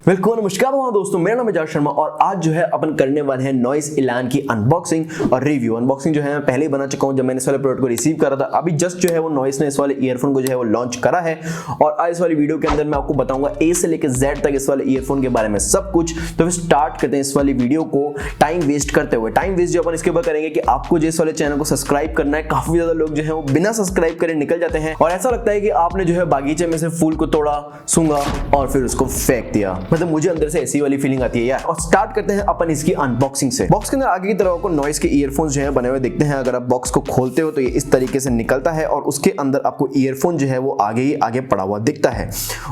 Welcome नमस्कार दोस्तों, मेरा नाम है जाश शर्मा और आज जो है अपन करने वाले हैं नॉइस एलान की अनबॉक्सिंग और रिव्यू। अनबॉक्सिंग जो है मैं पहले ही बना चुका हूं जब मैंने इस वाले प्रोडक्ट को रिसीव करा था। अभी जस्ट जो है वो नॉइस ने इस वाले ईयरफोन को जो है वो लॉन्च करा है और आज इस वाली वीडियो के अंदर मैं आपको बताऊंगा ए से लेकर जेड तक इस वाले ईयरफोन के बारे में सब कुछ। तो फिर स्टार्ट करते हैं इस वाली वीडियो को टाइम वेस्ट करते हुए। टाइम वेस्ट जो अपन इसके ऊपर करेंगे कि आपको जो इस वाले चैनल को सब्सक्राइब करना है। काफी ज्यादा लोग जो है वो बिना सब्सक्राइब करे निकल जाते हैं और ऐसा लगता है कि आपने जो है बागीचे में से फूल को तोड़ा, सूंघा और फिर उसको फेंक दिया। मतलब मुझे अंदर से ऐसी वाली फीलिंग आती है यार। और स्टार्ट करते हैं अपन इसकी अनबॉक्सिंग से। बॉक्स के अंदर आगे की तरफ आपको नॉइस के ईयरफोन्स जो है बने हुए दिखते हैं। अगर आप बॉक्स को खोलते हो तो ये इस तरीके से निकलता है और उसके अंदर आपको ईयरफोन जो है वो आगे ही आगे पड़ा हुआ दिखता है।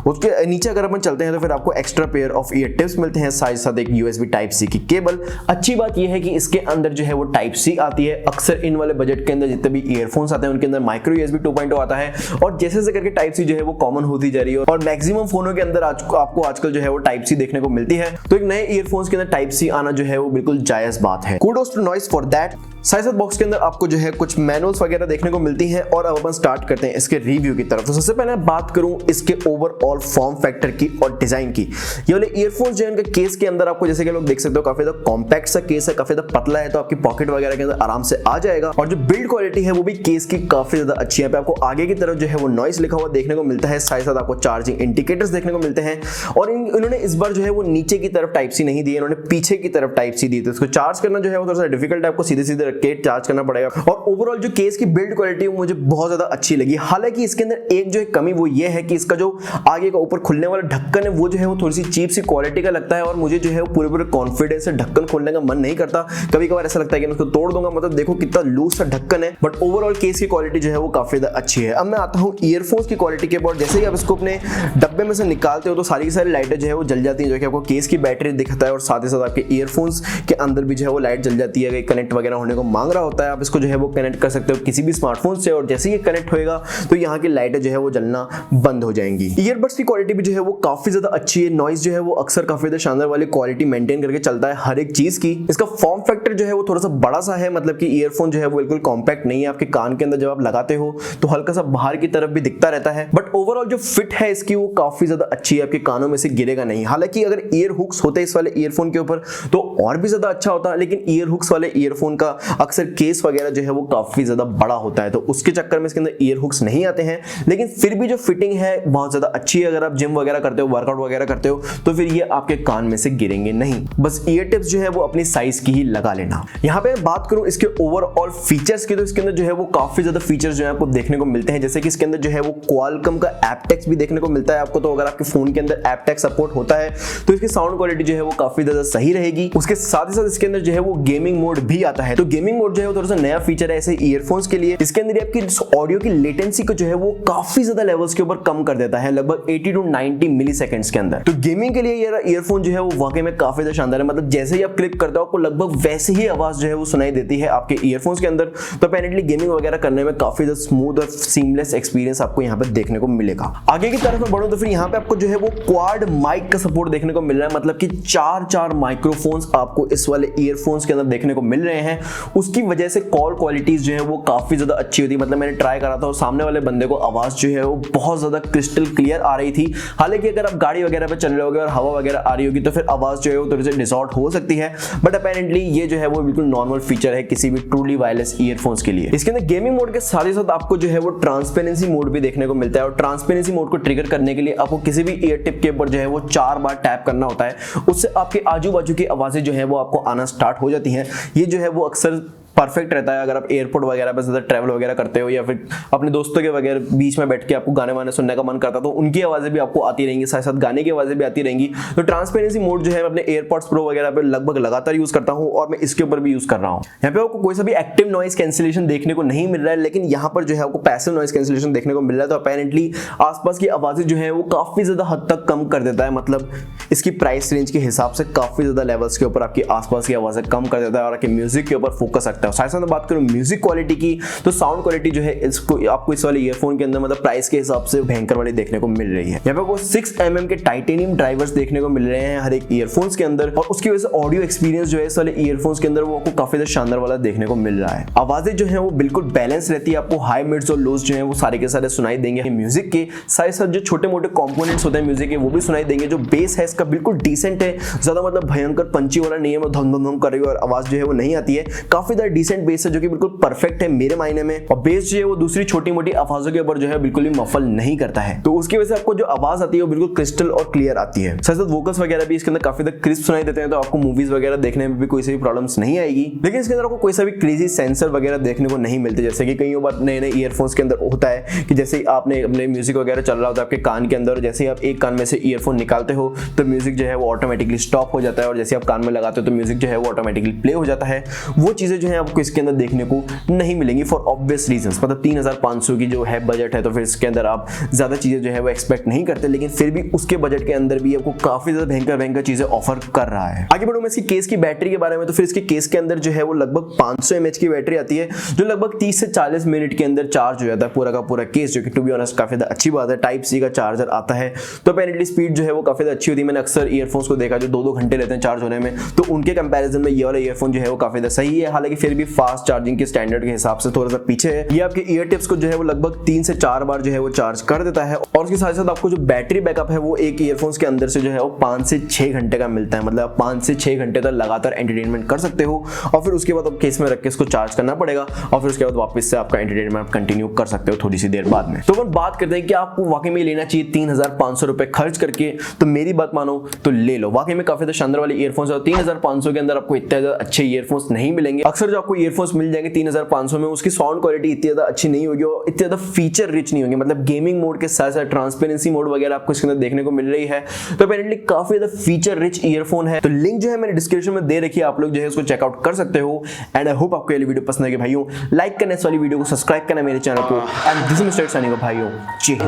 उसके नीचे अगर अपन चलते हैं तो फिर आपको extra pair of year tips मिलते हैं, साथ साथ एक USB टाइप सी की केबल। अच्छी बात यह है कि इसके अंदर जो है वो टाइप सी आती है। अक्सर इन वाले बजट के अंदर जितने भी ईयरफोन्स आते हैं उनके अंदर माइक्रो USB 2.0 आता है और जैसे जैसे करके टाइप सी जो है वो कॉमन होती जा रही है और मैक्सिमम फोनों के अंदर आपको आजकल जो है वो टाइप सी देखने को मिलती है। तो एक नए ईयरफोन्स के अंदर टाइप सी आना जो है वो बिल्कुल जायज बात है। Kudos to Noise for that. साथ बॉक्स के अंदर आपको जो है कुछ मैनुअल्स वगैरह देखने को मिलती हैं और अब अपन स्टार्ट करते हैं इसके रिव्यू की तरफ। तो सबसे पहले बात करूं इसके ओवरऑल फॉर्म फैक्टर की और डिजाइन की। ये वाले ईयरफोन्स जो है उनके केस के अंदर आपको जैसे कि लोग देख सकते हो काफी ज्यादा कॉम्पैक्ट सा केस है, काफी ज्यादा पतला है, तो आपकी पॉकेट वगैरह के अंदर आराम से आ जाएगा। और जो बिल्ड क्वालिटी है वो भी केस की काफी ज्यादा अच्छी है। आपको आगे की तरफ जो है वो नॉइस लिखा हुआ देखने को मिलता है, साथ साथ आपको चार्जिंग इंडिकेटर्स देखने को मिलते हैं। और इन्होंने इस बार जो है वो नीचे की तरफ टाइप सी नहीं दी, इन्होंने पीछे की तरफ टाइप सी दी। तो इसको चार्ज करना जो है वो थोड़ा सा डिफिकल्ट है, आपको सीधे सीधे रख के चार्ज करना पड़ेगा। और ओवरऑल जो केस की बिल्ड क्वालिटी मुझे बहुत ज्यादा अच्छी लगी। हालांकि इसके अंदर एक जो है कमी वो ये है कि इसका जो आगे का ऊपर खुलने वाला ढक्कन है वो जो है वो थोड़ी सी चीप सी क्वालिटी का लगता है और मुझे जो है वो पूरे कॉन्फिडेंस से ढक्कन खोलने का मन नहीं करता। कभी कभार ऐसा लगता है कि मैं उसको तोड़ दूंगा, मतलब देखो कितना लूज सा ढक्कन है। बट ओवरऑल केस की क्वालिटी जो है वो काफी ज्यादा अच्छी है। अब मैं आता हूँ ईयरफोन्स की क्वालिटी के ऊपर। जैसे ही आप इसको अपने डब्बे में से निकालते हो तो सारी की सारी लाइटें जो है वो जल जाती है, जो कि आपको केस की बैटरी दिखता है और साथ ही साथ आपके ईयरफोन्स के अंदर भी जो है वो लाइट जल जाती है। कनेक्ट वगैरह होने को मांग रहा होता है, आप इसको जो है वो कनेक्ट कर सकते हो किसी भी स्मार्टफोन से और जैसे ही कनेक्ट होएगा तो यहाँ की लाइटें जो है वो जलना बंद हो जाएंगी। ईयरबड्स की क्वालिटी भी जो है वो काफी ज्यादा अच्छी है। नॉइस जो है वो अक्सर काफी ज्यादा शानदार वाली क्वालिटी मेंटेन करके चलता है हर एक चीज की। इसका फॉर्म फैक्टर जो है वो थोड़ा सा बड़ा सा है, मतलब कि ईयरफोन जो है वो बिल्कुल कॉम्पैक्ट नहीं है। आपके कान के अंदर जब आप लगाते हो तो हल्का सा बाहर की तरफ भी दिखता रहता है। बट ओवरऑल जो फिट है इसकी वो काफी ज्यादा अच्छी है, आपके कानों में से गिरेगा नहीं। हालांकि अगर ईयर हुक्स होते इस वाले ईयरफोन के ऊपर तो और भी ज्यादा अच्छा होता, लेकिन ईयर हुक्स वाले ईयरफोन का अक्सर केस वगैरह जो है वो काफी ज्यादा बड़ा होता है, तो उसके चक्कर में इसके अंदर ईयर हुक्स नहीं आते हैं। लेकिन फिर भी जो फिटिंग है बहुत ज्यादा अच्छी है। अगर आप जिम वगैरह करते हो, वर्कआउट वगैरह करते हो तो फिर ये आपके कान में से गिरेंगे नहीं। बस ईयर टिप्स जो है वो अपनी साइज की ही लगा लेना। यहाँ पे बात करूं इसके ओवरऑल फीचर्स की तो इसके अंदर जो है वो काफी ज्यादा फीचर्स जो है आपको देखने को मिलते हैं। जैसे कि इसके अंदर जो है वो Qualcomm का APTx भी देखने को मिलता है आपको। तो अगर आपके फोन के अंदर APTx सपोर्ट होता है तो इसकी साउंड क्वालिटी जो है वो काफी ज्यादा सही रहेगी। उसके साथ ही साथ इसके अंदर जो है वो गेमिंग मोड भी आता है। तो गेमिंग मोड जो है वो थोड़ा सा नया फीचर है ऐसे ईयरफोन्स के लिए। इसके अंदर आपकी ऑडियो की लेटेंसी को जो है वो काफी ज्यादा लेवल्स के ऊपर कम कर देता है, लगभग 80 to 90 मिलीसेकंड्स के अंदर। तो गेमिंग के लिए ये ईयरफोन जो है वो वाकई में काफी ज्यादा शानदार है। मतलब जैसे ही आप क्लिक करते हो आपको लगभग वैसे ही आवाज जो है वो सुनाई देती है आपके ईयरफोन्स के अंदर। तो अपेरेंटली गेमिंग वगैरह करने में काफी ज्यादा स्मूथ और सीमलेस एक्सपीरियंस आपको यहाँ पे देखने को मिलेगा। आगे की तरफ में बढ़ो तो फिर यहाँ पे आपको जो है वो क्वाड माइक का सपोर्ट देखने को मिल रहा है, मतलब कि चार माइक्रोफोन्स आपको इस वाले ईयरफोन्स के अंदर देखने को मिल रहे हैं। उसकी वजह से कॉल क्वालिटीज जो है वो काफी ज्यादा अच्छी होती है। मतलब मैंने ट्राई करा था और सामने वाले बंदे को आवाज जो है वो बहुत ज्यादा क्रिस्टल क्लियर आ रही थी। हालांकि अगर आप गाड़ी वगैरह पे चल रहे होगे और हवा वगैरह आ रही होगी तो फिर आवाज जो है वो थोड़ी सी डिसॉर्ट हो सकती है। बट अपेरेंटली ये जो है वो बिल्कुल नॉर्मल फीचर है किसी भी ट्रूली वायरलेस ईयरफोन्स के लिए। इसके अंदर गेमिंग मोड के साथ ही साथ आपको जो है वो ट्रांसपेरेंसी मोड भी देखने को मिलता है और ट्रांसपेरेंसी मोड को ट्रिगर करने के लिए आपको किसी भी ईयर टिप के ऊपर जो है वो 4 बार टैप करना होता है। उससे आपके आजू बाजू की आवाजें जो है वो आपको आना स्टार्ट हो जाती हैं। ये जो है वो अक्सर परफेक्ट रहता है अगर आप एयरपोर्ट वगैरह पर ज़्यादा ट्रैवल वगैरह करते हो या फिर अपने दोस्तों के वगैरह बीच में बैठ के आपको गाने वाने सुनने का मन करता तो उनकी आवाज़ें भी आपको आती रहेंगी, साथ साथ गाने की आवाज़ें भी आती रहेंगी। तो ट्रांसपेरेंसी मोड जो है मैं अपने एयरपॉड्स प्रो वगैरह पे लगभग लगातार यूज़ करता हूँ और मैं इसके ऊपर भी यूज़ कर रहा हूँ। यहाँ पे आपको कोई सा भी एक्टिव नॉइस कैंसिलेशन देखने को नहीं मिल रहा है, लेकिन यहाँ पर जो है आपको पैसिव नॉइस कैंसिलेशन देखने को मिल रहा है। तो अपेरेंटली आसपास की आवाज़ें जो है वो काफ़ी ज़्यादा हद तक कम कर देता है। मतलब इसकी प्राइस रेंज के हिसाब से काफ़ी ज़्यादा लेवल्स के ऊपर आपकी आसपास की आवाज़ें कम कर देता है और आपके म्यूजिक के ऊपर फोकस रखता सकता है। साथ साथ बात करूं म्यूजिक क्वालिटी की, तो साउंड क्वालिटी जो है इसको आपको इस वाले ईयरफोन के अंदर मतलब प्राइस के हिसाब से भयंकर वाली देखने को मिल रही है। यहाँ पे आपको 6mm के टाइटेनियम ड्राइवर्स देखने को मिल रहे हैं हर एक ईयरफोन्स के अंदर, और उसकी वजह से ऑडियो एक्सपीरियंस जो है इस वाले ईयरफोन्स के अंदर वो आपको काफी ज्यादा शानदार वाला देखने को मिल रहा है। आवाजें जो है वो बिल्कुल बैलेंस रहती है, आपको हाई मिड्स और लोज जो है वो सारे के सारे सुनाई देंगे। म्यूजिक के साथ साथ जो छोटे मोटे कंपोनेंट्स होते हैं म्यूजिक के वो भी सुनाई देंगे। जो बेस है इसका बिल्कुल डिसेंट है, ज्यादा मतलब भयंकर पंची वाला नहीं है, वो धम धम धम कर रही है और आवाज जो है वो नहीं आती है। काफी ज्यादा डिसेंट बेस है जो कि बिल्कुल परफेक्ट है मेरे मायने में, और बेस जो है वो दूसरी छोटी मोटी आवाजों के ऊपर जो है बिल्कुल भी मफल नहीं करता है, तो उसकी वजह से आपको जो आवाज आती है वो बिल्कुल क्रिस्टल और क्लियर आती है। साथ साथ वोकल्स वगैरह भी इसके अंदर काफी ज्यादा क्रिस्प सुनाई देते हैं, तो आपको मूवीज वगैरह देखने में भी कोई सी भी प्रॉब्लम्स नहीं आएगी। लेकिन इसके अंदर आपको कोई सा भी क्रेजी सेंसर वगैरह देखने को नहीं मिलते, जैसे कि कई बार नए नए ईयरफोन्स के अंदर होता है कि जैसे आपने अपने म्यूजिक वगैरह चल रहा होता है आपके कान के अंदर, जैसे ही आप एक कान में से ईयरफोन निकालते हो तो म्यूजिक जो है वो ऑटोमेटिकली स्टॉप हो जाता है, और जैसे आप कान में लगाते हो तो म्यूजिक जो है वो ऑटोमेटिकली प्ले हो जाता है। वो चीजें जो है आपको इसके अंदर देखने को नहीं मिलेंगी फॉर ऑब्वियस रीजंस। मतलब 3500 की जो है बजट है, तो फिर इसके अंदर आप ज्यादा चीजें जो है वो एक्सपेक्ट नहीं करते, लेकिन फिर भी उसके बजट के अंदर भी आपको काफी ज्यादा भयंकर चीजें ऑफर कर रहा है। आगे बढ़ूं मैं इसकी केस की बैटरी के बारे में, तो फिर इसके केस के अंदर जो है वो लगभग 500 mAh की बैटरी आती है, जो लगभग 30 से 40 मिनट के अंदर चार्ज हो जाता है पूरा का पूरा केस, जो कि टू बी ऑनेस्ट काफी अच्छी बात है। टाइप सी का चार्जर आता है तो अपेरेंटली स्पीड जो है वो काफी अच्छी होती है। मैंने अक्सर ईयरफोन्स को देखा जो 2-2 घंटे लेते हैं चार्ज होने में, तो उनके कंपैरिजन में ये वाला ईयरफोन जो है वो काफी सही है। हालांकि फिर भी फास्ट चार्जिंग के स्टैंडर्ड के हिसाब से थोड़ा सा पीछे है। ये आपके ईयर टिप्स को जो है वो लगभग 3 से 4 बार जो है वो चार्ज कर देता है, और उसके साथ साथ आपको जो बैटरी बैकअप है वो एक ईयरफोन्स के अंदर से जो है वो 5 से 6 घंटे का मिलता है। मतलब 5 से 6 घंटे तक लगातार एंटरटेनमेंट कर सकते हो, और फिर उसके बाद आप केस में रख के इसको चार्ज करना पड़ेगा, और फिर उसके बाद वापस से आपका एंटरटेनमेंट कंटिन्यू कर सकते हो थोड़ी सी देर बाद में। तो हम बात करते हैं कि आपको वाकई में लेना चाहिए 3500 रुपए खर्च करके, तो मेरी बात मानो तो ले लो। वाकई में काफी शानदार वाले ईयरफोन्स है। 3500 के अंदर आपको इतने ज्यादा अच्छे ईयरफोन्स नहीं मिलेंगे। अक्सर जो आपको ईयरफोन्स मिल जाएंगे 3500 में, उसकी साउंड क्वालिटी इतनी ज्यादा अच्छी नहीं होगी और इतने ज्यादा फीचर रिच नहीं होंगे। मतलब गेमिंग मोड के साथ साथ ट्रांसपेरेंसी मोड वगैरह आपको इसके अंदर देखने को मिल रही है, तो अपेरेंटली काफी ज्यादा फीचर रिच ईयरफोन है। तो लिंक जो है मैंने डिस्क्रिप्शन में दे रखी है, आप लोग जो है उसको चेकआउट कर सकते हो। एंड आई होप आपको ये वीडियो पसंद आएगी भाइयों। लाइक करना इस वाली वीडियो को, सब्सक्राइब करना मेरे चैनल को, and this is mister Sunny को भाइयों। जी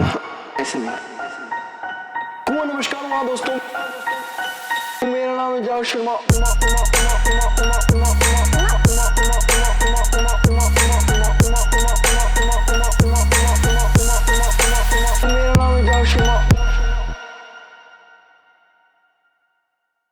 नमस्कार दोस्तों, मेरा नाम है शर्मा।